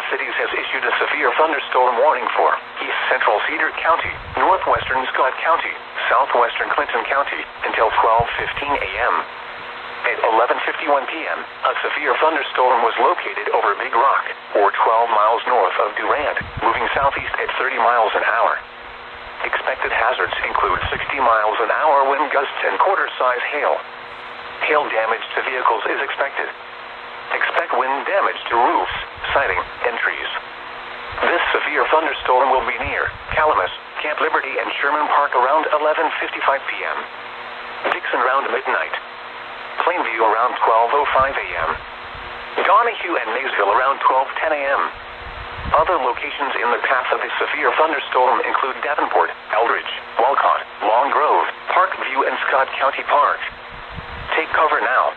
Cities has issued a severe thunderstorm warning for East Central Cedar County, Northwestern Scott County, Southwestern Clinton County until 12:15 a.m. At 11:51 p.m., a severe thunderstorm was located over Big Rock, or 12 miles north of Durand, moving southeast at 30 miles an hour. Expected hazards include 60 miles an hour wind gusts and quarter-size hail. Hail damage to vehicles is expected. Expect wind damage to roofs, siding, and trees. This severe thunderstorm will be near Calamus, Camp Liberty, and Sherman Park around 11:55 p.m. Dixon around midnight. Plainview around 12:05 a.m. Donahue and Maysville around 12:10 a.m. Other locations in the path of the severe thunderstorm include Davenport, Eldridge, Walcott, Long Grove, Parkview, and Scott County Park. Take cover now.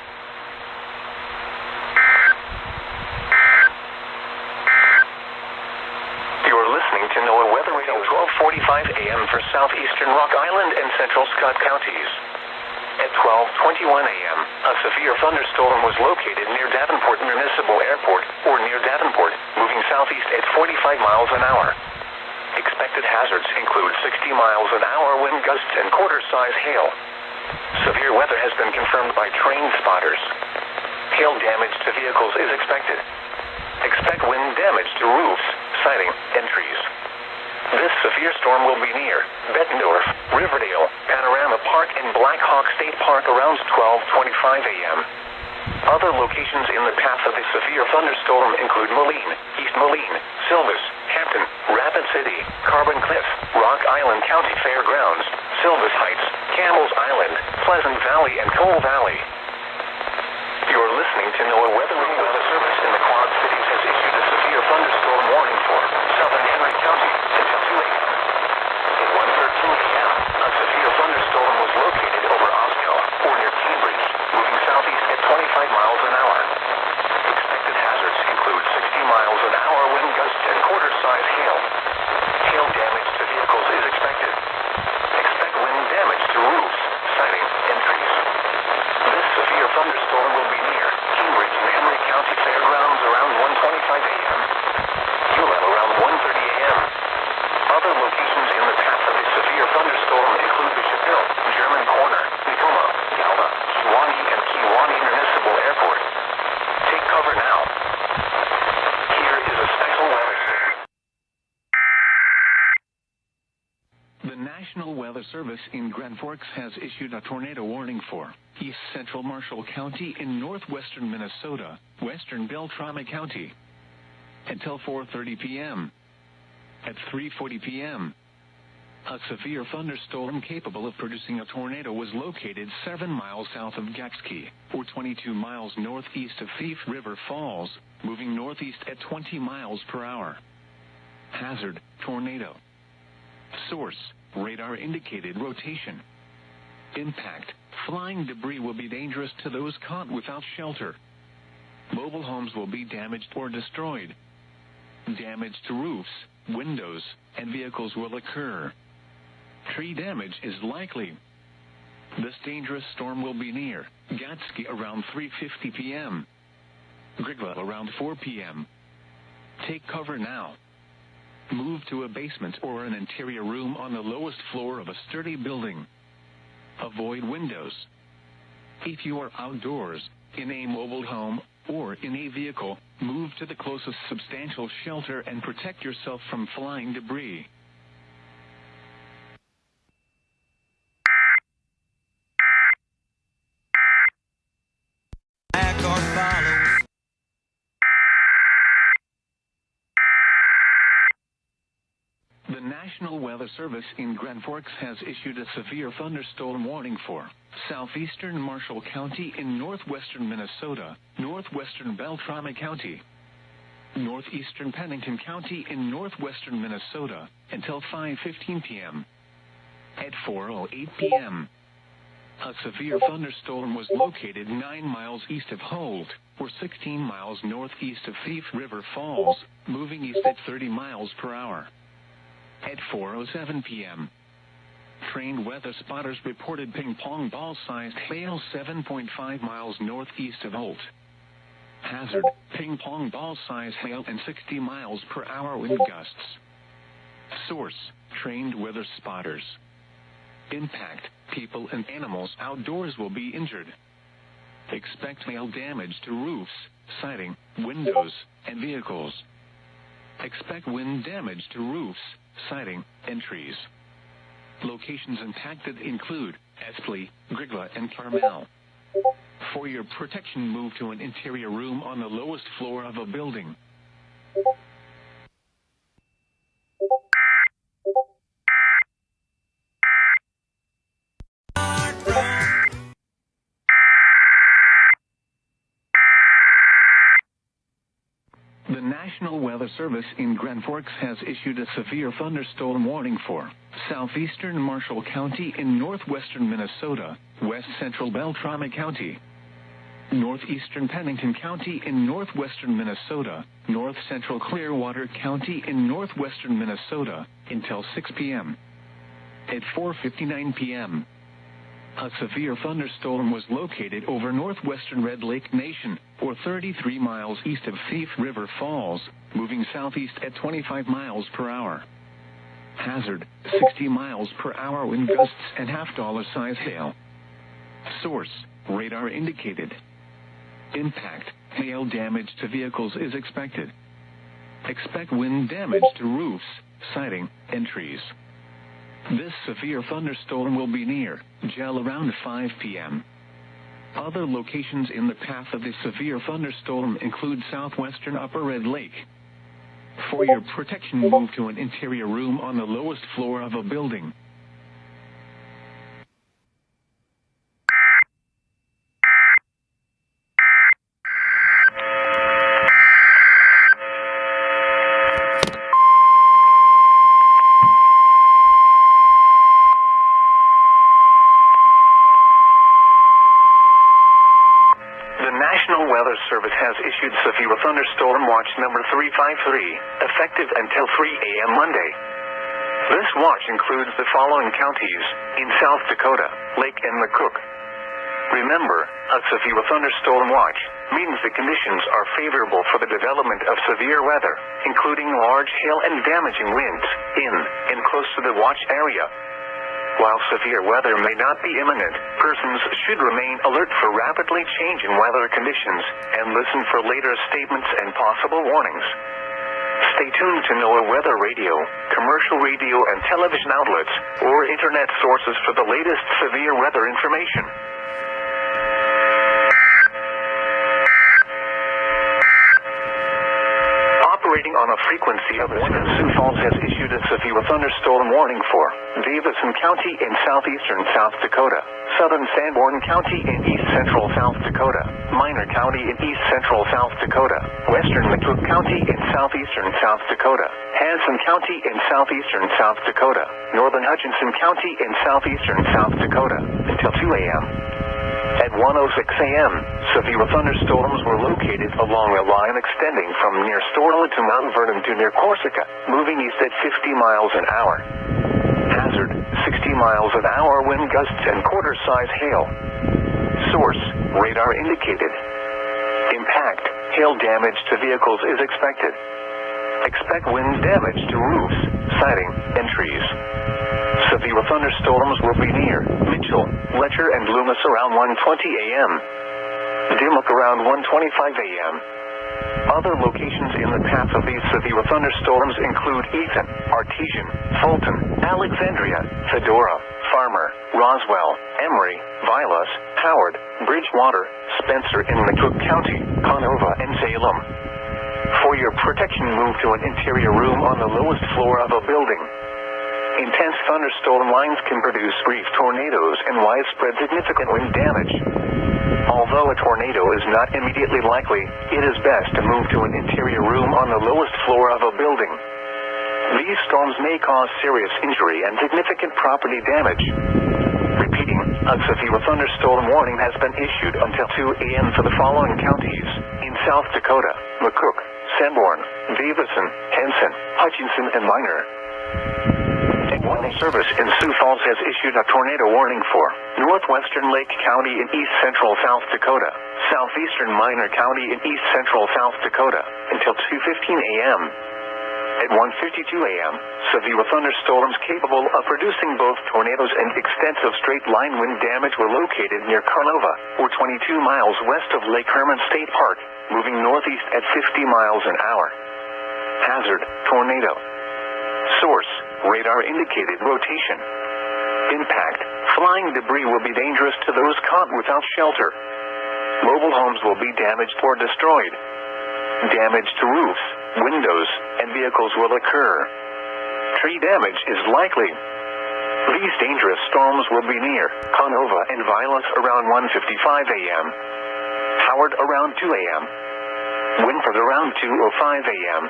You're listening to NOAA Weather Radio 12:45 a.m. for southeastern Rock Island and central Scott counties. At 12:21 a.m., a severe thunderstorm was located near Davenport Municipal Airport, or near Davenport, moving southeast at 45 miles an hour. Expected hazards include 60 miles an hour wind gusts and quarter-size hail. Severe weather has been confirmed by train spotters. Hail damage to vehicles is expected. Expect wind damage to roofs, siding, and trees. This severe storm will be near Bettendorf, Riverdale, Panorama Park, and Black Hawk State Park around 12:25 a.m. Other locations in the path of the severe thunderstorm include Moline, East Moline, Silvis, Hampton, Rapid City, Carbon Cliff, Rock Island County Fairgrounds, Silvis Heights, Campbell's Island, Pleasant Valley, and Coal Valley. You're listening to NOAA Weather Radio. Weather Service in the Quad Cities has issued a severe thunderstorm warning for southern Henry County until 2 a.m. At 1:13 a.m., a severe thunderstorm was located over Osco, or near Cambridge, moving southeast at 25 miles an hour. Expected hazards include 60 miles an hour wind gusts and quarter-size hail. Hail damage to vehicles is expected. Expect wind damage to roofs, siding, and trees. This severe thunderstorm will be near Cambridge and Henry County Fairgrounds around 1:25 a.m. Hewlett around 1:30 a.m. Other locations in the path of a severe thunderstorm include Bishopville, German Corner, Tacoma, Galva, Kewanee, and Kewanee Municipal Airport. Take cover now. Here is a special weather statement. The National Weather Service in Grand Forks has issued a tornado warning for East Central Marshall County in northwestern Minnesota, western Beltrami County, until 4:30 p.m. At 3:40 p.m., a severe thunderstorm capable of producing a tornado was located 7 miles south of Gaxkey, or 22 miles northeast of Thief River Falls, moving northeast at 20 miles per hour. Hazard, tornado. Source, radar indicated rotation. Impact, flying debris will be dangerous to those caught without shelter. Mobile homes will be damaged or destroyed. Damage to roofs, windows, and vehicles will occur. Tree damage is likely. This dangerous storm will be near Gatsky around 3:50 p.m. Grigla around 4 p.m. Take cover now. Move to a basement or an interior room on the lowest floor of a sturdy building. Avoid windows. If you are outdoors, in a mobile home, or in a vehicle, move to the closest substantial shelter and protect yourself from flying debris. The National Weather Service in Grand Forks has issued a severe thunderstorm warning for southeastern Marshall County in northwestern Minnesota, northwestern Beltrami County, northeastern Pennington County in northwestern Minnesota until 5:15 p.m. At 4:08 p.m., a severe thunderstorm was located 9 miles east of Holt, or 16 miles northeast of Thief River Falls, moving east at 30 miles per hour. At 4:07 p.m., trained weather spotters reported ping-pong ball-sized hail 7.5 miles northeast of Holt. Hazard, ping pong ball size hail and 60 miles per hour wind gusts. Source, trained weather spotters. Impact, people and animals outdoors will be injured. Expect hail damage to roofs, siding, windows, and vehicles. Expect wind damage to roofs, siding, and trees. Locations impacted include Espley, Grigla, and Carmel. For your protection, move to an interior room on the lowest floor of a building. The National Weather Service in Grand Forks has issued a severe thunderstorm warning for southeastern Marshall County in northwestern Minnesota, west central Beltrami County, northeastern Pennington County in northwestern Minnesota, north central Clearwater County in northwestern Minnesota, until 6 p.m. At 4:59 p.m., a severe thunderstorm was located over northwestern Red Lake Nation, or 33 miles east of Thief River Falls, moving southeast at 25 miles per hour. Hazard, 60 miles per hour wind gusts and $half size hail. Source, radar indicated. Impact, hail damage to vehicles is expected. Expect wind damage to roofs, siding, and trees. This severe thunderstorm will be near Gel around 5 p.m. Other locations in the path of the severe thunderstorm include southwestern Upper Red Lake. For your protection, move to an interior room on the lowest floor of a building. National Weather Service has issued severe thunderstorm watch number 353, effective until 3 a.m. Monday. This watch includes the following counties in South Dakota, Lake and McCook. Remember, a severe thunderstorm watch means the conditions are favorable for the development of severe weather, including large hail and damaging winds in and close to the watch area. While severe weather may not be imminent, persons should remain alert for rapidly changing weather conditions and listen for later statements and possible warnings. Stay tuned to NOAA weather radio, commercial radio and television outlets, or internet sources for the latest severe weather information. Operating on a frequency of 1, Sioux Falls has issued a severe thunderstorm warning for Davison County in southeastern South Dakota, southern Sanborn County in east central South Dakota, Minor County in east central South Dakota, western McCook County in southeastern South Dakota, Hanson County in southeastern South Dakota, northern Hutchinson County in southeastern South Dakota, until 2 a.m. At 1:06 a.m., severe thunderstorms were located along a line extending from near Storla to Mount Vernon to near Corsica, moving east at 50 miles an hour. Hazard, 60 miles an hour wind gusts and quarter-size hail. Source, radar indicated. Impact, hail damage to vehicles is expected. Expect wind damage to roofs, siding, and trees. Severe thunderstorms will be near Mitchell, Letcher, and Loomis around 1:20 a.m. Dimmock around 1:25 a.m. Other locations in the path of these severe thunderstorms include Ethan, Artesian, Fulton, Alexandria, Fedora, Farmer, Roswell, Emory, Vilas, Howard, Bridgewater, Spencer in McCook County, Canova, and Salem. For your protection, move to an interior room on the lowest floor of a building. Intense thunderstorm lines can produce brief tornadoes and widespread significant wind damage. Although a tornado is not immediately likely, it is best to move to an interior room on the lowest floor of a building. These storms may cause serious injury and significant property damage. Repeating, a severe thunderstorm warning has been issued until 2 a.m. for the following counties in South Dakota: McCook, Sanborn, Davison, Henson, Hutchinson, and Minor. At 1:08 Service in Sioux Falls has issued a tornado warning for northwestern Lake County in east central South Dakota, southeastern Minor County in east central South Dakota, until 2:15 a.m. At 1:52 a.m., severe thunderstorms capable of producing both tornadoes and extensive straight-line wind damage were located near Carnova, or 22 miles west of Lake Herman State Park, moving northeast at 50 miles an hour. Hazard, tornado. Source, radar indicated rotation. Impact, flying debris will be dangerous to those caught without shelter. Mobile homes will be damaged or destroyed. Damage to roofs, windows, and vehicles will occur. Tree damage is likely. These dangerous storms will be near Carnova and Vilas around 1:55 a.m. Howard around 2 a.m. Winford around 2:05 a.m.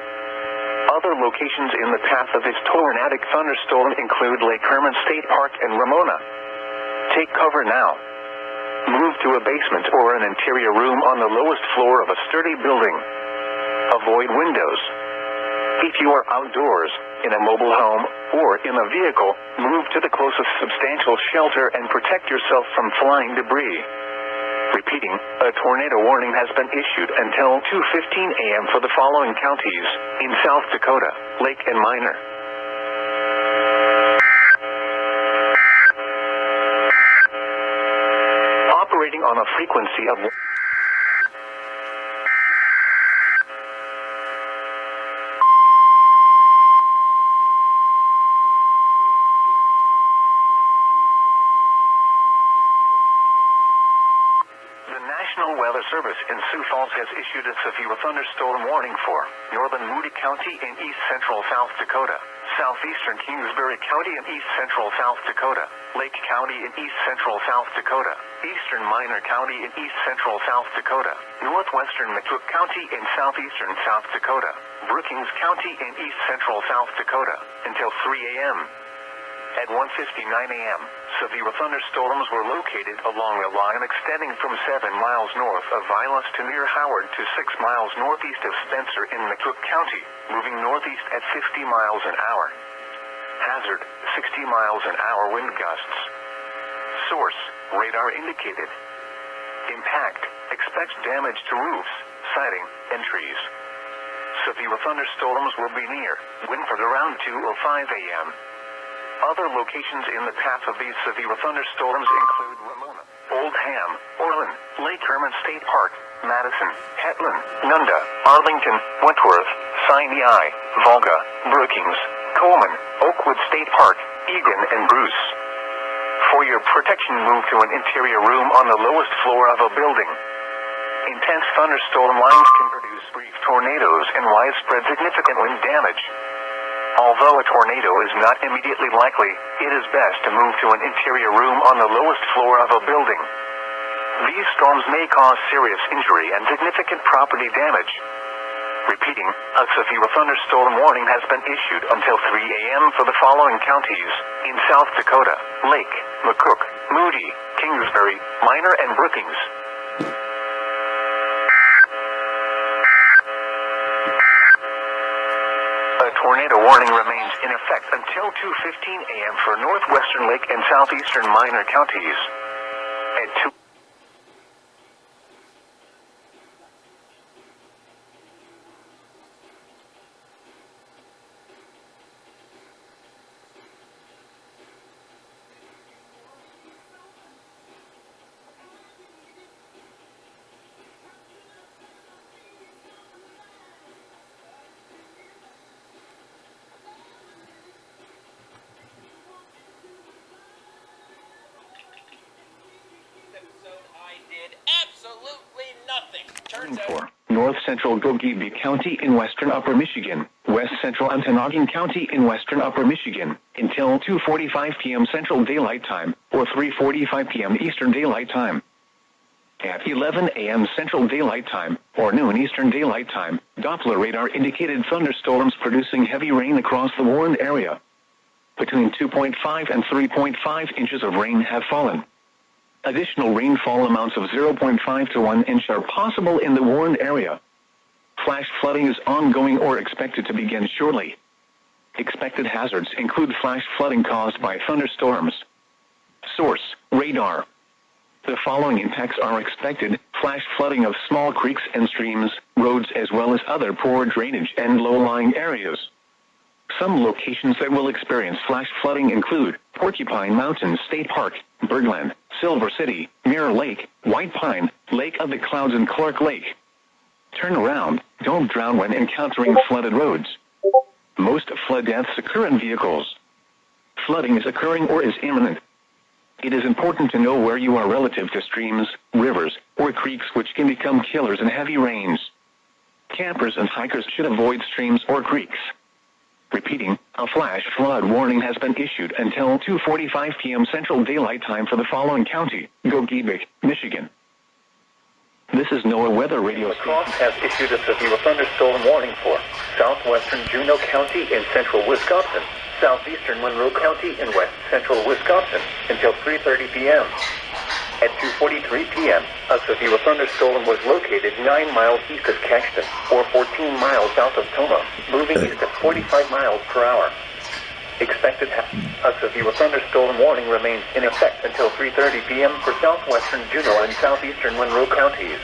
Other locations in the path of this tornadic thunderstorm include Lake Herman State Park and Ramona. Take cover now. Move to a basement or an interior room on the lowest floor of a sturdy building. Avoid windows. If you are outdoors, in a mobile home, or in a vehicle, move to the closest substantial shelter and protect yourself from flying debris. Repeating, a tornado warning has been issued until 2:15 a.m. for the following counties in South Dakota, Lake and Minor. Operating on a frequency of Service in Sioux Falls has issued a severe thunderstorm warning for northern Moody County in east central South Dakota, southeastern Kingsbury County in east central South Dakota, Lake County in east central South Dakota, eastern Minor County in east central South Dakota, northwestern McCook County in southeastern South Dakota, Brookings County in east central South Dakota, until 3 a.m. At 1:59 a.m., severe thunderstorms were located along a line extending from 7 miles north of Vilas to near Howard to 6 miles northeast of Spencer in McCook County, moving northeast at 50 miles an hour. Hazard, 60 miles an hour wind gusts. Source, radar indicated. Impact, expect damage to roofs, siding, and trees. Severe thunderstorms will be near Winford around 2:05 a.m. Other locations in the path of these severe thunderstorms include Ramona, Oldham, Orland, Lake Herman State Park, Madison, Hetland, Nunda, Arlington, Wentworth, Sinai, Volga, Brookings, Coleman, Oakwood State Park, Egan, and Bruce. For your protection, move to an interior room on the lowest floor of a building. Intense thunderstorm lines can produce brief tornadoes and widespread significant wind damage. Although a tornado is not immediately likely, it is best to move to an interior room on the lowest floor of a building. These storms may cause serious injury and significant property damage. Repeating, a severe thunderstorm warning has been issued until 3 a.m. for the following counties in South Dakota, Lake, McCook, Moody, Kingsbury, Minor, and Brookings. Tornado warning remains in effect until 2:15 a.m. for northwestern Lake and southeastern Minor counties. At 2 For north central Gogebi County in western Upper Michigan, west central Ontonagon County in western Upper Michigan, until 2:45 p.m. Central Daylight Time, or 3:45 p.m. Eastern Daylight Time. At 11 a.m. Central Daylight Time, or noon Eastern Daylight Time, Doppler radar indicated thunderstorms producing heavy rain across the warned area. Between 2.5 and 3.5 inches of rain have fallen. Additional rainfall amounts of 0.5 to 1 inch are possible in the warned area. Flash flooding is ongoing or expected to begin shortly. Expected hazards include flash flooding caused by thunderstorms. Source: radar. The following impacts are expected: flash flooding of small creeks and streams, roads, as well as other poor drainage and low-lying areas. Some locations that will experience flash flooding include Porcupine Mountain State Park, Birdland, Silver City, Mirror Lake, White Pine, Lake of the Clouds, and Clark Lake. Turn around, don't drown when encountering flooded roads. Most flood deaths occur in vehicles. Flooding is occurring or is imminent. It is important to know where you are relative to streams, rivers, or creeks, which can become killers in heavy rains. Campers and hikers should avoid streams or creeks. Repeating, a flash flood warning has been issued until 2:45 p.m. Central Daylight Time for the following county: Gogebic, Michigan. This is NOAA Weather Radio. Cross has issued a severe thunderstorm warning for southwestern Juneau County in central Wisconsin, southeastern Monroe County in west central Wisconsin until 3:30 p.m. At 2:43 p.m., a severe thunderstorm was located 9 miles east of Caxton, or 14 miles south of Toma, moving east at 45 miles per hour. Expected a severe thunderstorm warning remains in effect until 3:30 p.m. for southwestern Juneau and southeastern Monroe counties.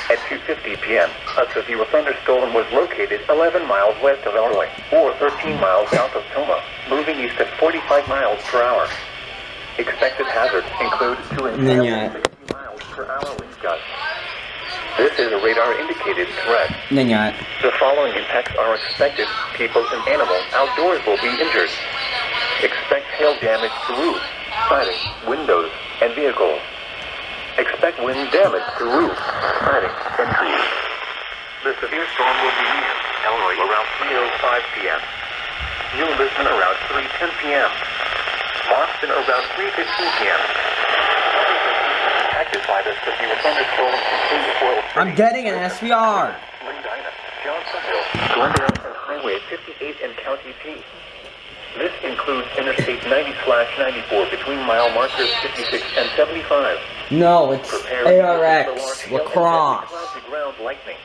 At 2:50 p.m., a severe thunderstorm was located 11 miles west of Orly, or 13 miles south of Toma, moving east at 45 miles per hour. Expected hazards include 2 and 60 miles per hour wind gusts. This is a radar-indicated threat. The following impacts are expected. People and animals outdoors will be injured. Expect hail damage to roofs, siding, windows, and vehicles. Expect wind damage to roofs, siding, and trees. The severe storm will be near Elroy around 3:05 p.m. New Lisbon around 3:10 p.m. Boston around 3:15 p.m. Impacted by the severe thunderstorm include Oil City. I'm getting an SVR. Medina, Johnsonville, Glendale, and Highway 58 and County P. This includes Interstate 90/94 between mile markers 56 and 75. No, it's Prepare ARX, lacrosse. Ground lightning.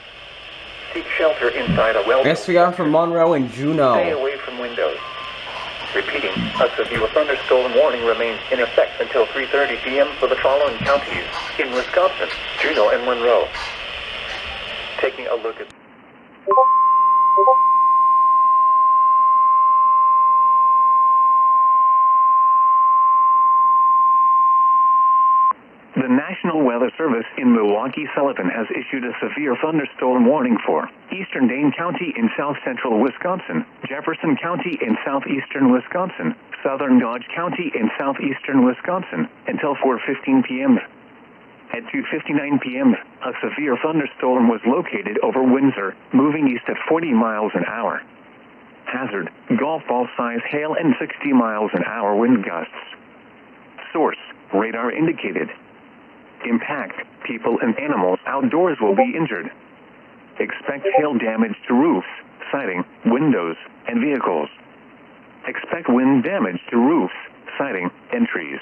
Seek shelter inside a well. SVR from Monroe and Juneau. Stay away from windows. Repeating, a severe thunderstorm warning remains in effect until 3:30 p.m. for the following counties in Wisconsin, Juneau, and Monroe. Taking a look at The National Weather Service in Milwaukee-Sullivan has issued a severe thunderstorm warning for eastern Dane County in south-central Wisconsin, Jefferson County in southeastern Wisconsin, southern Dodge County in southeastern Wisconsin, until 4:15 p.m. At 2:59 p.m., a severe thunderstorm was located over Windsor, moving east at 40 miles an hour. Hazard: golf ball-size hail and 60 miles an hour wind gusts. Source: radar indicated. Impact: people and animals outdoors will be injured. Expect hail damage to roofs, siding, windows, and vehicles. Expect wind damage to roofs, siding, and trees.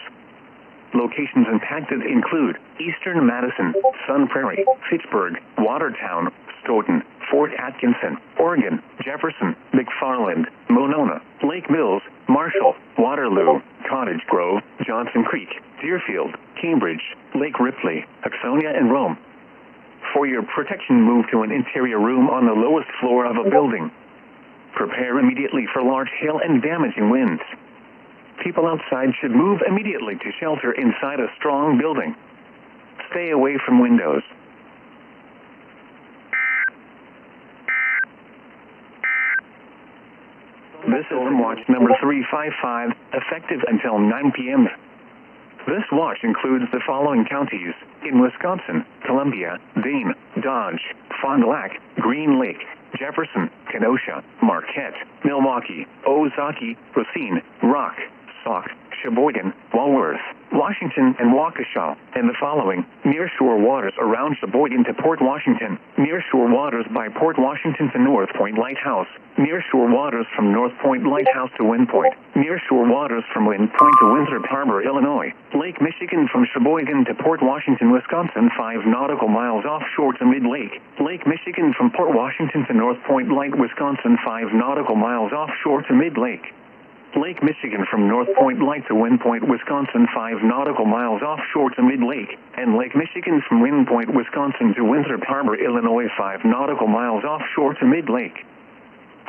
Locations impacted include eastern Madison, Sun Prairie, Fitchburg, Watertown, Stoughton, Fort Atkinson, Oregon, Jefferson, McFarland, Monona, Lake Mills, Marshall, Waterloo, Cottage Grove, Johnson Creek, Deerfield, Cambridge, Lake Ripley, Axonia, and Rome. For your protection, move to an interior room on the lowest floor of a building. Prepare immediately for large hail and damaging winds. People outside should move immediately to shelter inside a strong building. Stay away from windows. This is watch number 355, effective until 9 p.m. This watch includes the following counties in Wisconsin: Columbia, Dane, Dodge, Fond du Lac, Green Lake, Jefferson, Kenosha, Marquette, Milwaukee, Ozaki, Racine, Rock, Sauk, Sheboygan, Walworth, Washington and Waukesha, and the following: nearshore waters around Sheboygan to Port Washington, nearshore waters by Port Washington to North Point Lighthouse, nearshore waters from North Point Lighthouse to Wind Point, nearshore waters from Wind Point to Windsor Harbor, Illinois, Lake Michigan from Sheboygan to Port Washington, Wisconsin 5 nautical miles offshore to mid-lake, Lake Michigan from Port Washington to North Point Light, Wisconsin 5 nautical miles offshore to mid-lake, Lake Michigan from North Point Light to Wind Point, Wisconsin 5 nautical miles offshore to mid-lake, and Lake Michigan from Wind Point, Wisconsin to Windsor Harbor, Illinois 5 nautical miles offshore to mid-lake.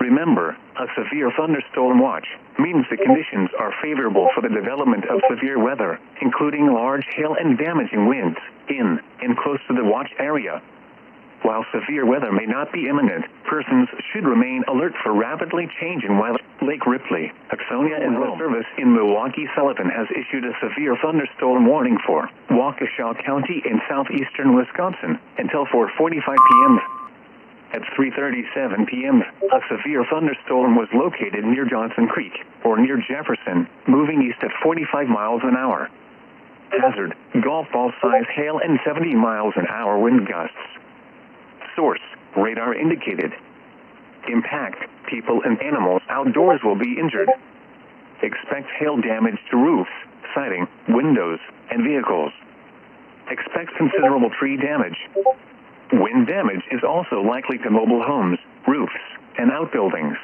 Remember, a severe thunderstorm watch means the conditions are favorable for the development of severe weather, including large hail and damaging winds, in and close to the watch area. While severe weather may not be imminent, persons should remain alert for rapidly changing weather. Lake Ripley, Axonia and Weather Service in Milwaukee-Sullivan has issued a severe thunderstorm warning for Waukesha County in southeastern Wisconsin until 4:45 p.m. At 3:37 p.m., a severe thunderstorm was located near Johnson Creek, or near Jefferson, moving east at 45 miles an hour. Hazard: golf ball size hail and 70 miles an hour wind gusts. Source: radar indicated. Impact: people and animals outdoors will be injured. Expect hail damage to roofs, siding, windows, and vehicles. Expect considerable tree damage. Wind damage is also likely to mobile homes, roofs, and outbuildings.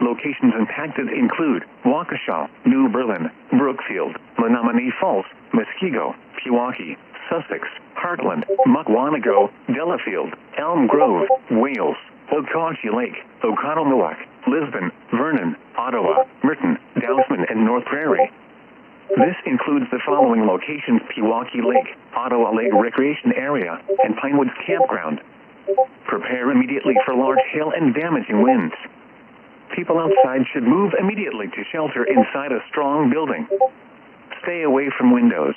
Locations impacted include Waukesha, New Berlin, Brookfield, Menominee Falls, Muskego, Pewaukee, Sussex, Heartland, Mukwonago, Delafield, Elm Grove, Wales, Okauchee Lake, Oconomowoc, Lisbon, Vernon, Ottawa, Merton, Dousman, and North Prairie. This includes the following locations: Pewaukee Lake, Ottawa Lake Recreation Area, and Pinewoods Campground. Prepare immediately for large hail and damaging winds. People outside should move immediately to shelter inside a strong building. Stay away from windows.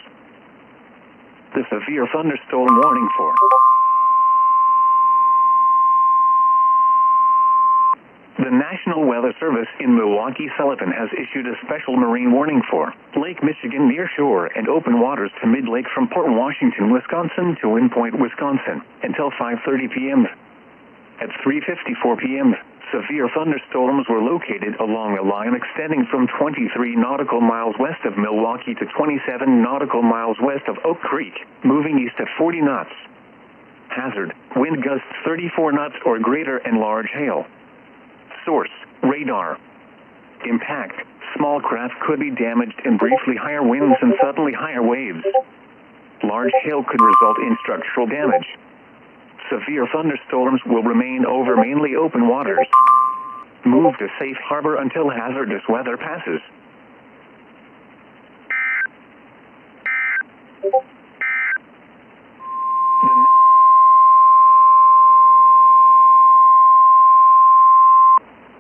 The severe thunderstorm warning for the National Weather Service in Milwaukee-Sullivan has issued a special marine warning for Lake Michigan near shore and open waters to mid-lake from Port Washington, Wisconsin to Wind Point, Wisconsin until 5:30 p.m. At 3:54 p.m., severe thunderstorms were located along a line extending from 23 nautical miles west of Milwaukee to 27 nautical miles west of Oak Creek, moving east at 40 knots. Hazard: wind gusts 34 knots or greater and large hail. Source: radar. Impact: small craft could be damaged in briefly higher winds and suddenly higher waves. Large hail could result in structural damage. Severe thunderstorms will remain over mainly open waters. Move to safe harbor until hazardous weather passes.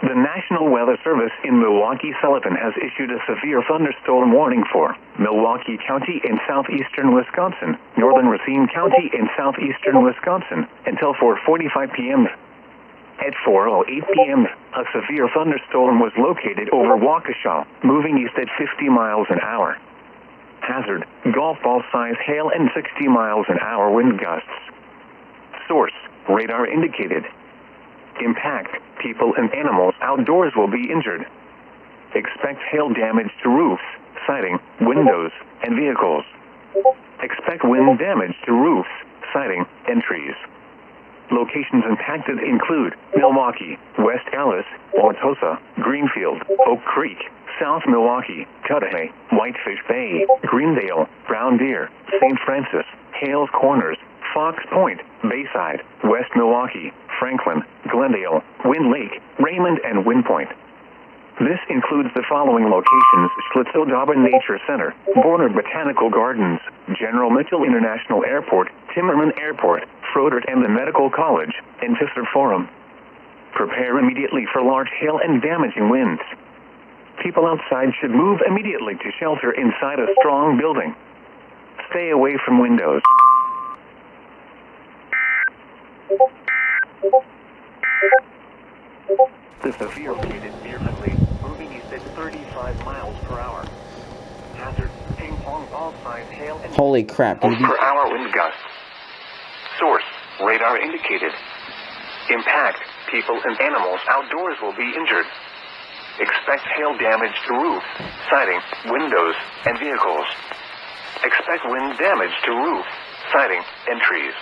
The National Weather Service in Milwaukee-Sullivan has issued a severe thunderstorm warning for Milwaukee County in southeastern Wisconsin, northern Racine County in southeastern Wisconsin, until 4:45 p.m. At 4:08 p.m., a severe thunderstorm was located over Waukesha, moving east at 50 miles an hour. Hazard: golf ball size hail and 60 miles an hour wind gusts. Source: radar indicated. Impact: people and animals outdoors will be injured. Expect hail damage to roofs, siding, windows, and vehicles. Expect wind damage to roofs, siding, and trees. Locations impacted include Milwaukee, West Allis, Wautosa, Greenfield, Oak Creek, South Milwaukee, Cudahy, Whitefish Bay, Greendale, Brown Deer, St. Francis, Hales Corners, Fox Point, Bayside, West Milwaukee, Franklin, Glendale, Wind Lake, Raymond, and Wind Point. This includes the following locations: Schlitzow Nature Center, Borner Botanical Gardens, General Mitchell International Airport, Timmerman Airport, Frodert and the Medical College, and Pfister Forum. Prepare immediately for large hail and damaging winds. People outside should move immediately to shelter inside a strong building. Stay away from windows. The severe wind near Finley, moving east at 35 miles per hour. Hazard: ping pong ball small-sized hail and Holy crap. Gonna be... per hour wind gusts. Source, radar indicated. Impact, people and animals outdoors will be injured. Expect hail damage to roofs, siding, windows, and vehicles. Expect wind damage to roofs, siding, and trees.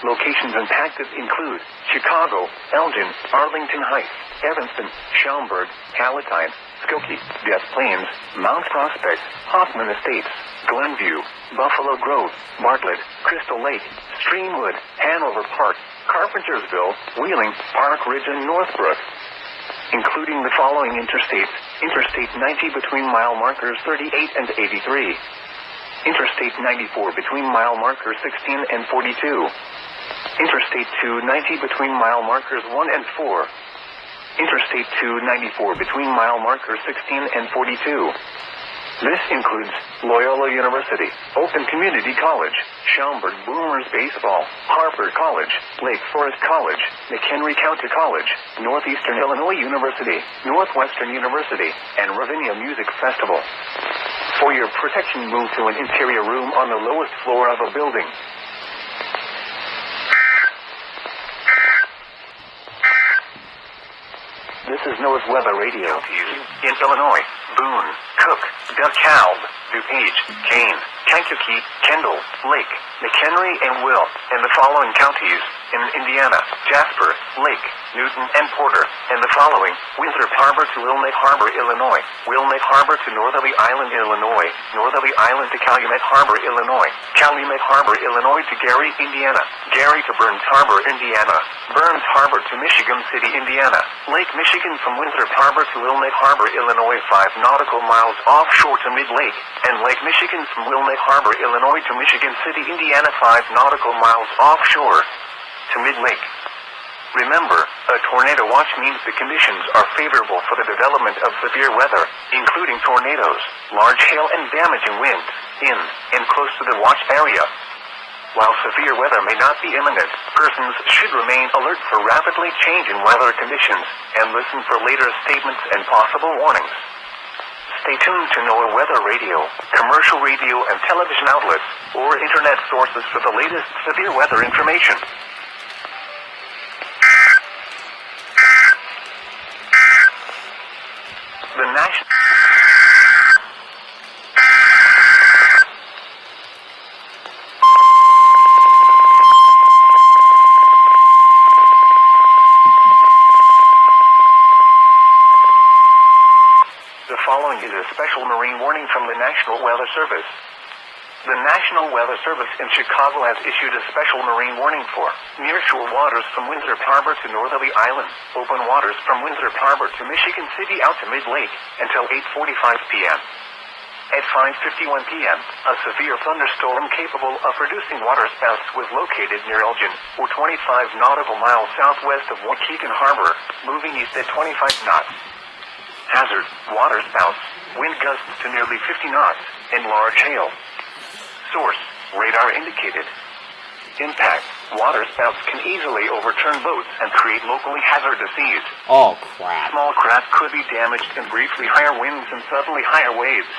Locations impacted include Chicago, Elgin, Arlington Heights, Evanston, Schaumburg, Palatine, Skokie, Des Plaines, Mount Prospect, Hoffman Estates, Glenview, Buffalo Grove, Bartlett, Crystal Lake, Streamwood, Hanover Park, Carpentersville, Wheeling, Park Ridge, and Northbrook. Including the following interstates: Interstate 90 between mile markers 38 and 83. Interstate 94 between mile markers 16 and 42. Interstate 290 between mile markers 1 and 4. Interstate 294 between mile markers 16 and 42. This includes Loyola University, Open Community College, Schaumburg Boomers Baseball, Harvard College, Lake Forest College, McHenry County College, Northeastern Illinois University, Northwestern University, and Ravinia Music Festival. For your protection, move to an interior room on the lowest floor of a building. This is NOAA's Weather Radio. In Illinois, Boone, Cook, DeKalb, DuPage, Kane, Kankakee, Kendall, Lake, McHenry, and Will, and the following counties. In Indiana, Jasper, Lake, Newton, and Porter, and the following: Winthrop Harbor to Wilmette Harbor, Illinois, Wilmette Harbor to Northerly Island, Illinois, Northerly Island to Calumet Harbor, Illinois, Calumet Harbor, Illinois to Gary, Indiana, Gary to Burns Harbor, Indiana, Burns Harbor to Michigan City, Indiana, Lake Michigan from Winthrop Harbor to Wilmette Harbor, Illinois 5 nautical miles offshore to Mid-Lake, and Lake Michigan from Wilmette Harbor, Illinois to Michigan City, Indiana 5 nautical miles offshore to Mid-Lake. Remember, a tornado watch means the conditions are favorable for the development of severe weather, including tornadoes, large hail and damaging winds, in and close to the watch area. While severe weather may not be imminent, persons should remain alert for rapidly changing weather conditions and listen for later statements and possible warnings. Stay tuned to NOAA Weather Radio, commercial radio and television outlets, or internet sources for the latest severe weather information. The national... The following is a special marine warning from the National Weather Service. The National Weather Service in Chicago has issued a special marine warning for nearshore waters from Winthrop Harbor to Northerly Island, open waters from Winthrop Harbor to Michigan City out to Mid-Lake until 8:45 p.m. At 5:51 p.m., a severe thunderstorm capable of producing waterspouts was located near Elgin, or 25 nautical miles southwest of Waukegan Harbor, moving east at 25 knots. Hazard, waterspouts, wind gusts to nearly 50 knots, and large hail. Source, radar indicated. Impact, waterspouts can easily overturn boats and create locally hazardous seas. Oh, crap. Small craft could be damaged in briefly higher winds and suddenly higher waves.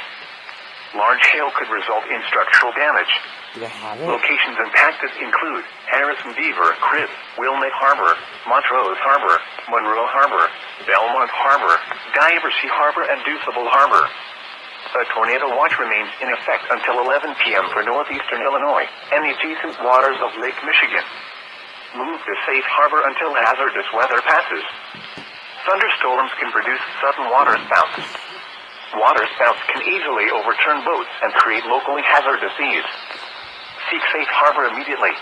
Large hail could result in structural damage. You have it? Locations impacted include Harrison Beaver, Cribb, Wilmette Harbor, Montrose Harbor, Monroe Harbor, Belmont Harbor, Diversey Harbor, and Deuceable Harbor. A tornado watch remains in effect until 11 p.m. for northeastern Illinois and the adjacent waters of Lake Michigan. Move to safe harbor until hazardous weather passes. Thunderstorms can produce sudden waterspouts. Waterspouts can easily overturn boats and create locally hazardous seas. Seek safe harbor immediately.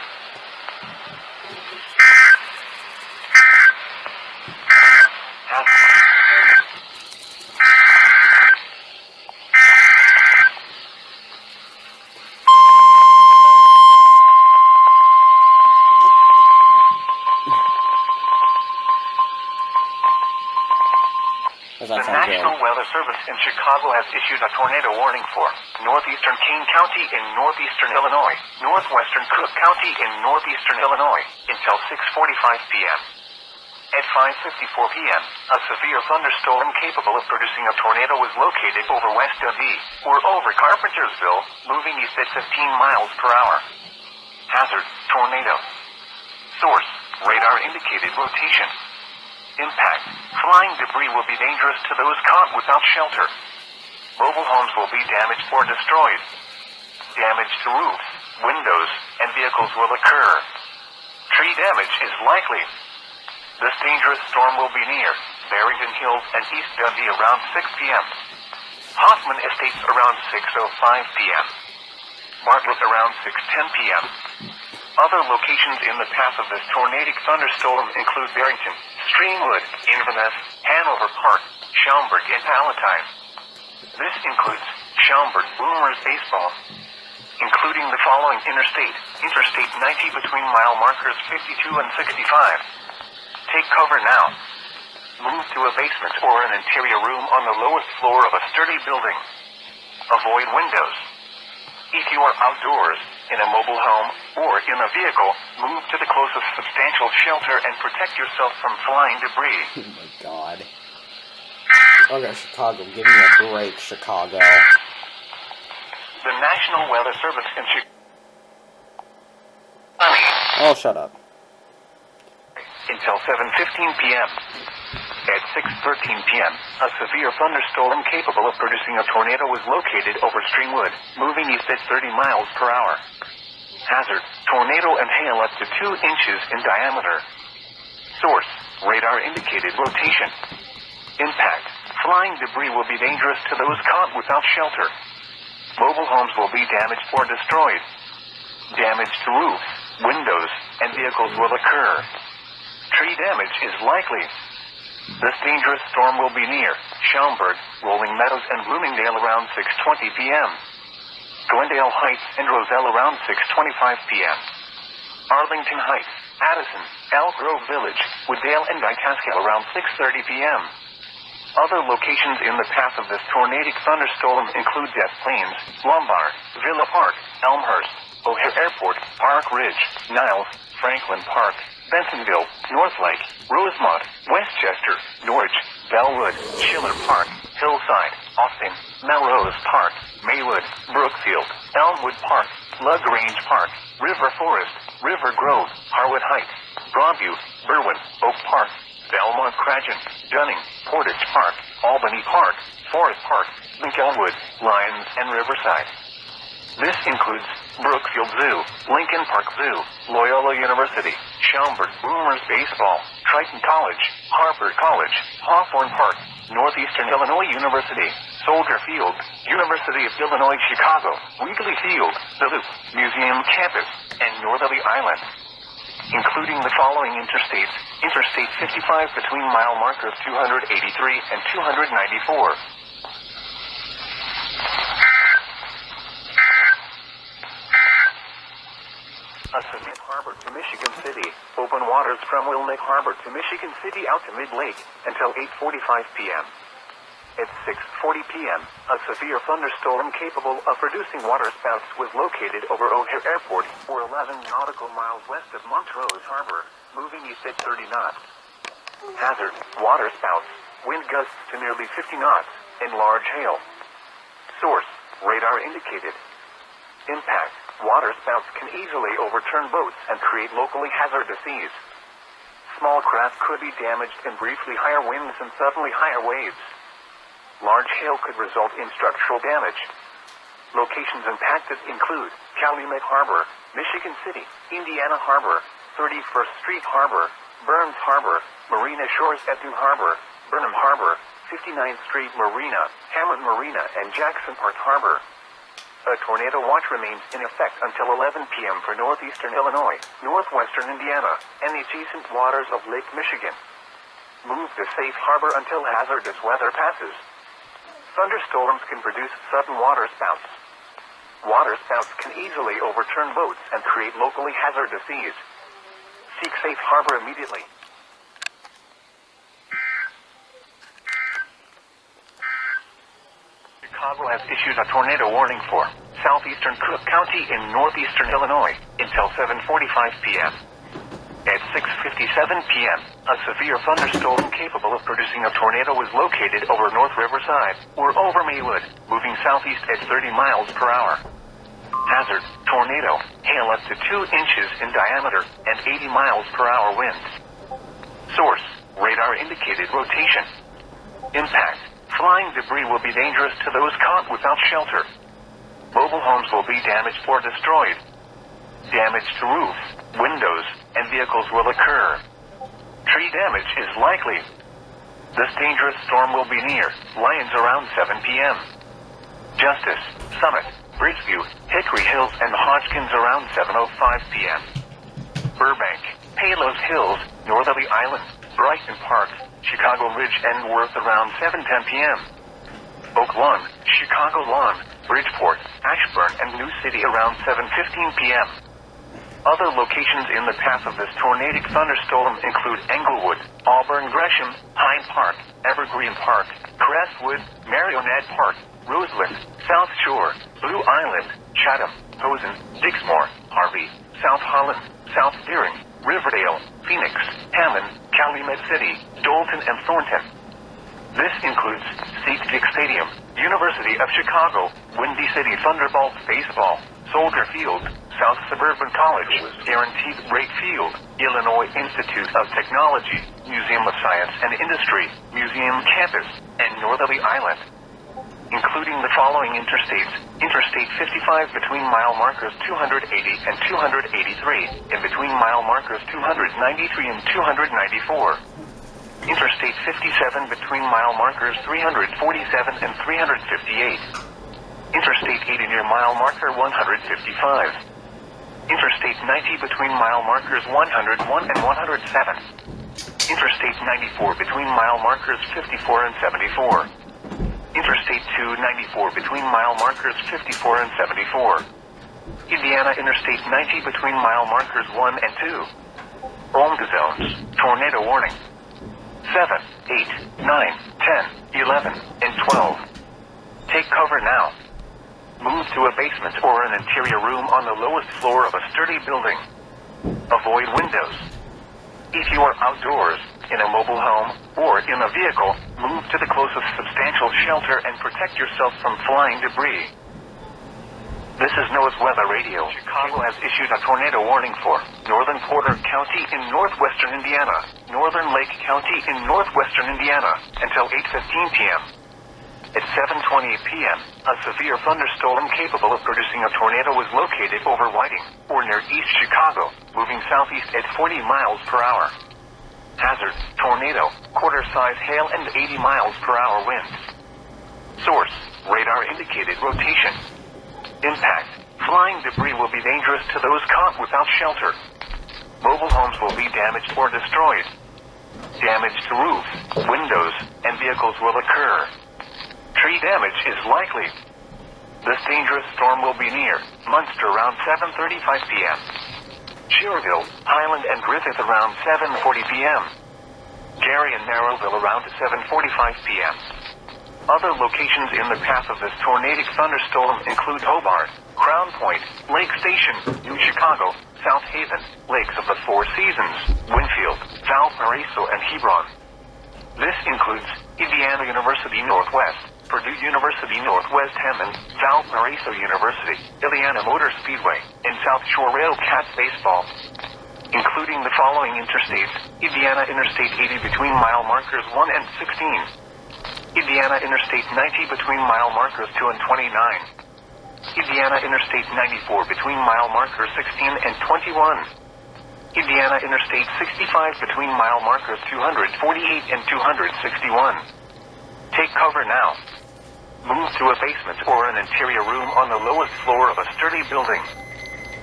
Does The that sound National good? Weather Service in Chicago has issued a tornado warning for northeastern Kane County in northeastern Illinois, northwestern Cook County in northeastern Illinois, until 6:45 p.m. At 5:54 p.m., a severe thunderstorm capable of producing a tornado was located over West Dundee, or over Carpentersville, moving east at 15 miles per hour. Hazard, tornado. Source, radar indicated rotation. Impact, flying debris will be dangerous to those caught without shelter. Mobile homes will be damaged or destroyed. Damage to roofs, windows, and vehicles will occur. Tree damage is likely. This dangerous storm will be near Barrington Hills and East Dundee around 6 p.m. Hoffman Estates around 6:05 p.m. Bartlett around 6:10 p.m. Other locations in the path of this tornadic thunderstorm include Barrington, Streamwood, Inverness, Hanover Park, Schaumburg, and Palatine. This includes Schaumburg Boomers baseball, including the following Interstate 90 between mile markers 52 and 65. Take cover now. Move to a basement or an interior room on the lowest floor of a sturdy building. Avoid windows. If you are outdoors, in a mobile home, or in a vehicle, move to the closest substantial shelter and protect yourself from flying debris. Oh my god. Okay, Chicago, give me a break, Chicago. The National Weather Service in Chicago. Oh, shut up. Until 7:15 p.m. At 6:13 p.m., a severe thunderstorm capable of producing a tornado was located over Streamwood, moving east at 30 miles per hour. Hazard, tornado and hail up to 2 inches in diameter. Source, radar indicated rotation. Impact, flying debris will be dangerous to those caught without shelter. Mobile homes will be damaged or destroyed. Damage to roofs, windows, and vehicles will occur. Tree damage is likely. This dangerous storm will be near Schaumburg, Rolling Meadows, and Bloomingdale around 6:20 p.m. Glendale Heights and Roselle around 6:25 p.m. Arlington Heights, Addison, Elk Grove Village, Wooddale, and Itasca around 6:30 p.m. Other locations in the path of this tornadic thunderstorm include Des Plaines, Lombard, Villa Park, Elmhurst, O'Hare Airport, Park Ridge, Niles, Franklin Park, Bensonville, Northlake, Rosemont, Westchester, Norwich, Bellwood, Schiller Park, Hillside, Austin, Melrose Park, Maywood, Brookfield, Elmwood Park, LaGrange Park, River Forest, River Grove, Harwood Heights, Broadview, Berwyn, Oak Park, Belmont Cragen, Dunning, Portage Park, Albany Park, Forest Park, Lincolnwood, Lyons, and Riverside. This includes Brookfield Zoo, Lincoln Park Zoo, Loyola University, Schaumburg Boomers Baseball, Triton College, Harper College, Hawthorne Park, Northeastern Illinois University, Soldier Field, University of Illinois Chicago, Wheatley Field, the Loop, Museum Campus, and Northerly Island. Including the following interstates: Interstate 55 between mile markers 283 and 294. A Submit Harbor to Michigan City. Open waters from Wilmette Harbor to Michigan City out to mid-lake until 8:45 p.m. At 6:40 p.m., a severe thunderstorm capable of producing waterspouts was located over O'Hare Airport, or 11 nautical miles west of Montrose Harbor, moving east at 30 knots. Hazard, waterspouts, wind gusts to nearly 50 knots, and large hail. Source, radar indicated. Impact, waterspouts can easily overturn boats and create locally hazardous seas. Small craft could be damaged in briefly higher winds and suddenly higher waves. Large hail could result in structural damage. Locations impacted include Calumet Harbor, Michigan City, Indiana Harbor, 31st Street Harbor, Burns Harbor, Marina Shores at New Harbor, Burnham Harbor, 59th Street Marina, Hammond Marina, and Jackson Park Harbor. A tornado watch remains in effect until 11 p.m. for northeastern Illinois, northwestern Indiana, and the adjacent waters of Lake Michigan. Move to safe harbor until hazardous weather passes. Thunderstorms can produce sudden waterspouts. Waterspouts can easily overturn boats and create locally hazardous seas. Seek safe harbor immediately. Chicago has issued a tornado warning for southeastern Cook County in northeastern Illinois until 7:45 p.m. At 6:57 p.m., a severe thunderstorm capable of producing a tornado was located over North Riverside, or over Maywood, moving southeast at 30 miles per hour. Hazard, tornado, hail up to 2 inches in diameter, and 80 miles per hour winds. Source, radar indicated rotation. Impact, flying debris will be dangerous to those caught without shelter. Mobile homes will be damaged or destroyed. Damage to roofs, windows, and vehicles will occur. Tree damage is likely. This dangerous storm will be near Lyons around 7 p.m. Justice, Summit, Bridgeview, Hickory Hills, and Hodgkins around 7:05 p.m. Burbank, Palos Hills, Northerly Island, Brighton Park, Chicago Ridge, and Worth around 7:10 p.m. Oak Lawn, Chicago Lawn, Bridgeport, Ashburn, and New City around 7:15 p.m. Other locations in the path of this tornadic thunderstorm include Englewood, Auburn Gresham, Hyde Park, Evergreen Park, Crestwood, Marionette Park, Roseland, South Shore, Blue Island, Chatham, Posen, Dixmoor, Harvey, South Holland, South Deering, Riverdale, Phoenix, Hammond, Calumet City, Dalton, and Thornton. This includes SeaTac Stadium, University of Chicago, Windy City Thunderbolts Baseball, Soldier Field, South Suburban College, Guaranteed Rate Field, Illinois Institute of Technology, Museum of Science and Industry, Museum Campus, and Northerly Island. Including the following interstates: Interstate 55 between mile markers 280 and 283, and between mile markers 293 and 294. Interstate 57 between mile markers 347 and 358. Interstate 80 near mile marker 155. Interstate 90 between mile markers 101 and 107. Interstate 94 between mile markers 54 and 74. Interstate 294 between mile markers 54 and 74. Indiana Interstate 90 between mile markers 1 and 2. Olmsted zones, tornado warning. 7, 8, 9, 10, 11, and 12. Take cover now. Move to a basement or an interior room on the lowest floor of a sturdy building. Avoid windows. If you are outdoors, in a mobile home, or in a vehicle, move to the closest substantial shelter and protect yourself from flying debris. This is NOAA's Weather Radio. Chicago has issued a tornado warning for Northern Porter County in northwestern Indiana, Northern Lake County in northwestern Indiana, until 8:15 p.m. At 7:20 p.m., a severe thunderstorm capable of producing a tornado was located over Whiting, or near East Chicago, moving southeast at 40 miles per hour. Hazard, tornado, quarter-size hail, and 80 miles per hour winds. Source, radar indicated rotation. Impact, flying debris will be dangerous to those caught without shelter. Mobile homes will be damaged or destroyed. Damage to roofs, windows, and vehicles will occur. Tree damage is likely. This dangerous storm will be near Munster around 7:35 p.m. Cherville, Highland, and Griffith around 7:40 p.m. Gary and Narrowville around 7:45 p.m. Other locations in the path of this tornadic thunderstorm include Hobart, Crown Point, Lake Station, New Chicago, South Haven, Lakes of the Four Seasons, Winfield, Valparaiso, and Hebron. This includes Indiana University Northwest, Purdue University Northwest Hammond, Valparaiso University, Indiana Motor Speedway, and South Shore Railcats Baseball. Including the following interstates: Indiana Interstate 80 between mile markers 1 and 16. Indiana Interstate 90 between mile markers 2 and 29. Indiana Interstate 94 between mile markers 16 and 21. Indiana Interstate 65 between mile markers 248 and 261. Take cover now. Move to a basement or an interior room on the lowest floor of a sturdy building.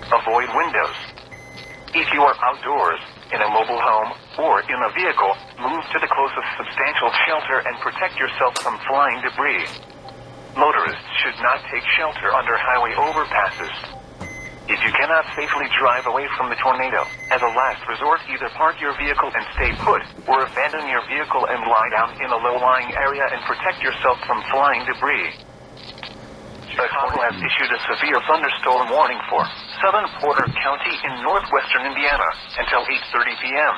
Avoid windows. If you are outdoors, in a mobile home, or in a vehicle, move to the closest substantial shelter and protect yourself from flying debris. Motorists should not take shelter under highway overpasses. If you cannot safely drive away from the tornado, as a last resort, either park your vehicle and stay put, or abandon your vehicle and lie down in a low-lying area and protect yourself from flying debris. A tornado has issued a severe thunderstorm warning for southern Porter County in northwestern Indiana until 8:30 p.m.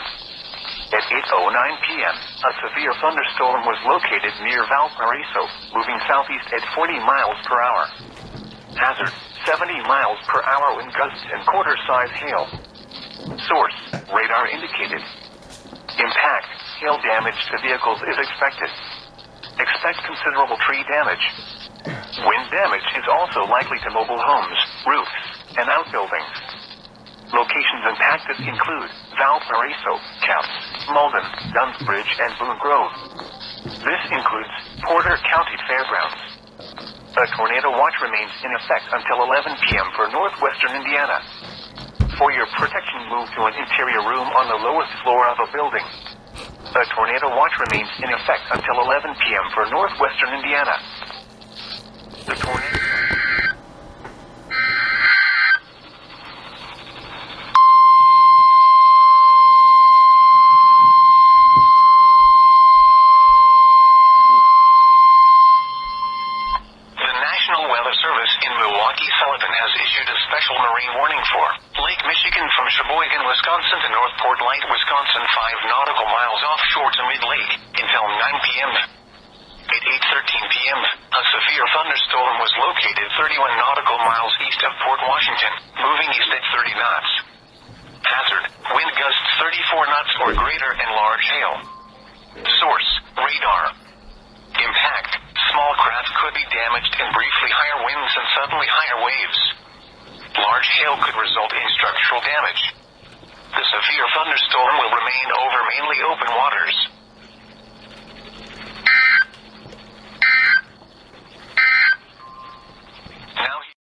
At 8:09 p.m., a severe thunderstorm was located near Valparaiso, moving southeast at 40 miles per hour. Hazard, 70 miles per hour wind gusts and quarter-size hail. Source, radar indicated. Impact, hail damage to vehicles is expected. Expect considerable tree damage. Wind damage is also likely to mobile homes, roofs, and outbuildings. Locations impacted include Valparaiso, Caps, Malden, Dunsbridge, and Boone Grove. This includes Porter County Fairgrounds. A tornado watch remains in effect until 11 p.m. for northwestern Indiana. For your protection, move to an interior room on the lowest floor of a building. A tornado watch remains in effect until 11 p.m. for northwestern Indiana. The tornado... Sullivan has issued a special marine warning for Lake Michigan from Sheboygan, Wisconsin to North Port Light, Wisconsin, 5 nautical miles offshore to mid-lake until 9 p.m. At 8:13 p.m., a severe thunderstorm was located 31 nautical miles east of Port Washington, moving east at 30 knots. Hazard, wind gusts 34 knots or greater and large hail. Source, radar. Impact, small craft could be damaged and briefly higher winds and suddenly higher waves. Large hail could result in structural damage. The severe thunderstorm will remain over mainly open waters.